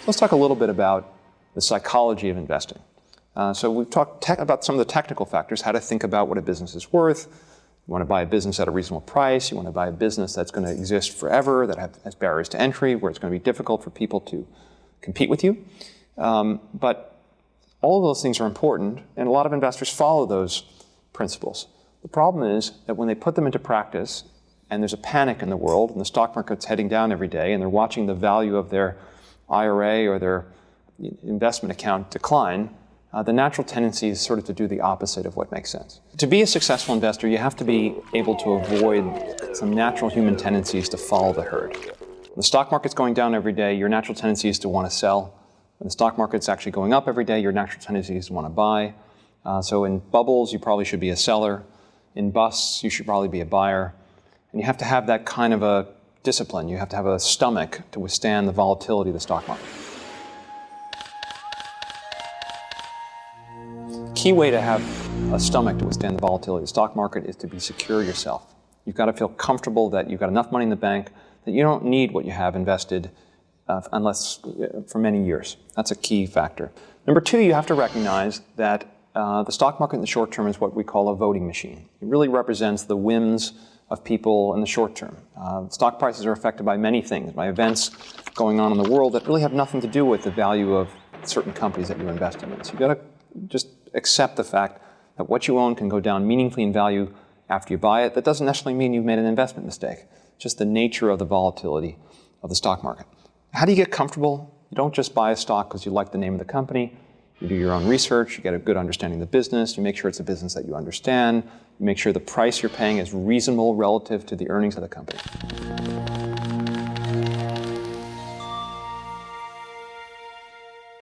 Let's talk a little bit about the psychology of investing. So we've talked about some of the technical factors, how to think about what a business is worth. You want to buy a business at a reasonable price. You want to buy a business that's going to exist forever, that has barriers to entry, where it's going to be difficult for people to compete with you. But all of those things are important, and a lot of investors follow those principles. The problem is that when they put them into practice, and there's a panic in the world, and the stock market's heading down every day, and they're watching the value of their IRA or their investment account decline, the natural tendency is sort of to do the opposite of what makes sense. To be a successful investor, you have to be able to avoid some natural human tendencies to follow the herd. When the stock market's going down every day, your natural tendency is to want to sell. When the stock market's actually going up every day, your natural tendency is to want to buy. So in bubbles, you probably should be a seller. In busts, you should probably be a buyer. And you have to have that kind of a discipline. You have to have a stomach to withstand the volatility of the stock market. Key way to have a stomach to withstand the volatility of the stock market is to be secure yourself. You've got to feel comfortable that you've got enough money in the bank that you don't need what you have invested unless for many years. That's a key factor. Number two, you have to recognize that the stock market in the short term is what we call a voting machine. It really represents the whims of people in the short term. Stock prices are affected by many things, by events going on in the world that really have nothing to do with the value of certain companies that you're investing in. So you've got to just accept the fact that what you own can go down meaningfully in value after you buy it. That doesn't necessarily mean you've made an investment mistake. It's just the nature of the volatility of the stock market. How do you get comfortable? You don't just buy a stock because you like the name of the company. You do your own research, you get a good understanding of the business, you make sure it's a business that you understand, you make sure the price you're paying is reasonable relative to the earnings of the company.